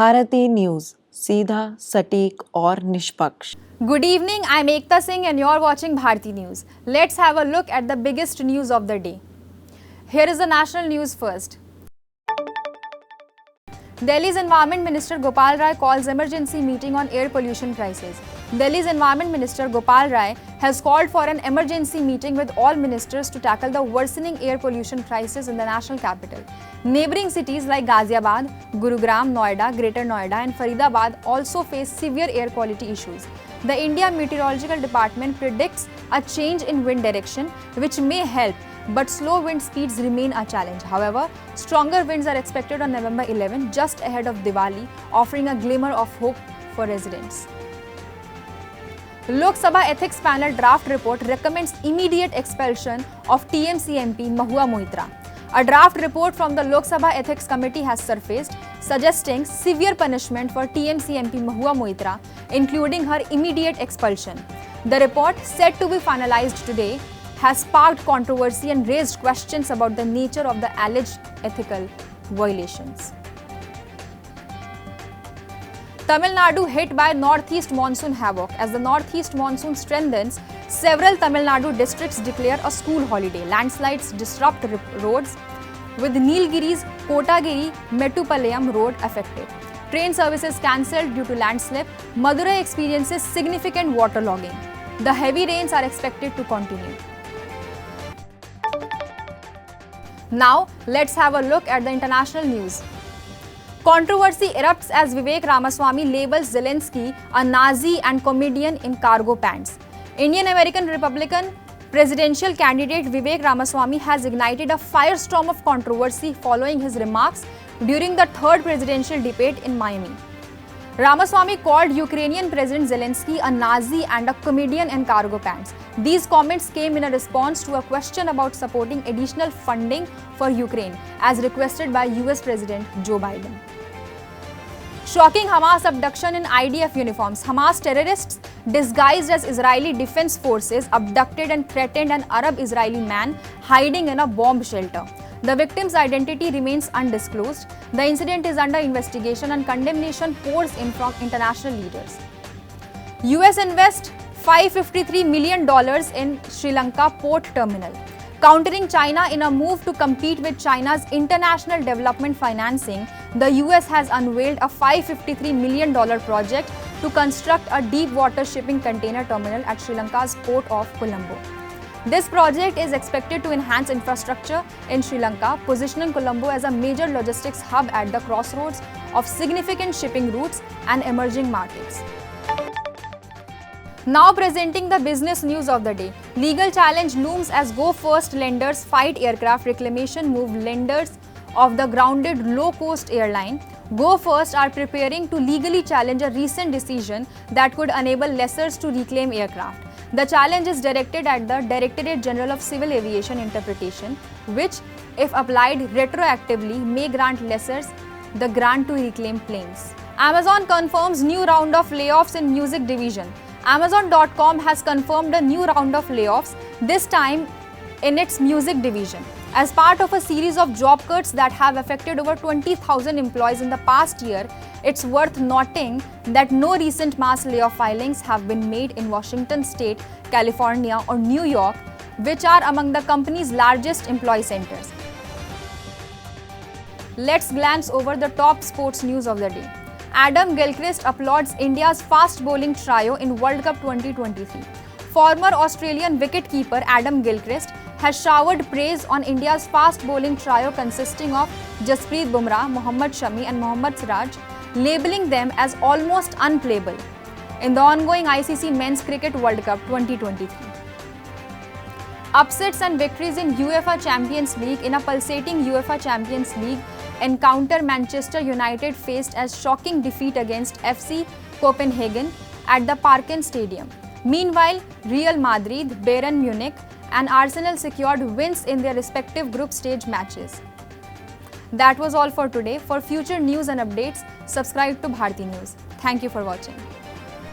Bharti news, सीधा, सटीक और निष्पक्ष। Good evening, I'm Ekta Singh and you're watching Bharti News. Let's have a look at the biggest news of the day. Here is the national news first. Delhi's Environment Minister Gopal Rai calls emergency meeting on air pollution crisis. Delhi's Environment Minister Gopal Rai has called for an emergency meeting with all ministers to tackle the worsening air pollution crisis in the national capital. Neighboring cities like Ghaziabad, Gurugram, Noida, Greater Noida and Faridabad also face severe air quality issues. The India Meteorological Department predicts a change in wind direction which may help, but slow wind speeds remain a challenge. However, stronger winds are expected on November 11, just ahead of Diwali, offering a glimmer of hope for residents. Lok Sabha Ethics Panel draft report recommends immediate expulsion of TMC MP Mahua Moitra. A draft report from the Lok Sabha Ethics Committee has surfaced, suggesting severe punishment for TMC MP Mahua Moitra, including her immediate expulsion. The report, said to be finalized today, has sparked controversy and raised questions about the nature of the alleged ethical violations. Tamil Nadu hit by northeast monsoon havoc. As the northeast monsoon strengthens, several Tamil Nadu districts declare a school holiday. Landslides disrupt roads, with Nilgiri's Kotagiri Mettupalayam road affected. Train services cancelled due to landslip. Madurai experiences significant waterlogging. The heavy rains are expected to continue. Now, let's have a look at the international news. Controversy erupts as Vivek Ramaswamy labels Zelensky a Nazi and comedian in cargo pants. Indian American Republican presidential candidate Vivek Ramaswamy has ignited a firestorm of controversy following his remarks during the third presidential debate in Miami. Ramaswamy called Ukrainian President Zelensky a Nazi and a comedian in cargo pants. These comments came in a response to a question about supporting additional funding for Ukraine, as requested by US President Joe Biden. Shocking Hamas abduction in IDF uniforms. Hamas terrorists disguised as Israeli Defense Forces abducted and threatened an Arab-Israeli man hiding in a bomb shelter. The victim's identity remains undisclosed. The incident is under investigation and condemnation pours in from international leaders. US invests $553 million in Sri Lanka port terminal. Countering China in a move to compete with China's international development financing, the US has unveiled a $553 million project to construct a deep water shipping container terminal at Sri Lanka's port of Colombo. This project is expected to enhance infrastructure in Sri Lanka, positioning Colombo as a major logistics hub at the crossroads of significant shipping routes and emerging markets. Now presenting the business news of the day. Legal challenge looms as Go First lenders fight aircraft reclamation move. Lenders of the grounded low-cost airline Go First are preparing to legally challenge a recent decision that could enable lessors to reclaim aircraft. The challenge is directed at the Directorate General of Civil Aviation Interpretation, which, if applied retroactively, may grant lessors the grant to reclaim planes. Amazon confirms new round of layoffs in music division. Amazon.com has confirmed a new round of layoffs, this time in its music division. As part of a series of job cuts that have affected over 20,000 employees in the past year, it's worth noting that no recent mass layoff filings have been made in Washington State, California, or New York, which are among the company's largest employee centers. Let's glance over the top sports news of the day. Adam Gilchrist applauds India's fast bowling trio in World Cup 2023. Former Australian wicket-keeper Adam Gilchrist has showered praise on India's fast bowling trio consisting of Jasprit Bumrah, Mohammad Shami and Mohammad Siraj, labeling them as almost unplayable in the ongoing ICC Men's Cricket World Cup 2023. Upsets and victories in UEFA Champions League. In a pulsating UEFA Champions League encounter, Manchester United faced a shocking defeat against FC Copenhagen at the Parken Stadium. Meanwhile, Real Madrid, Bayern Munich and Arsenal secured wins in their respective group stage matches. That was all for today. For future news and updates, subscribe to Bharti News. Thank you for watching.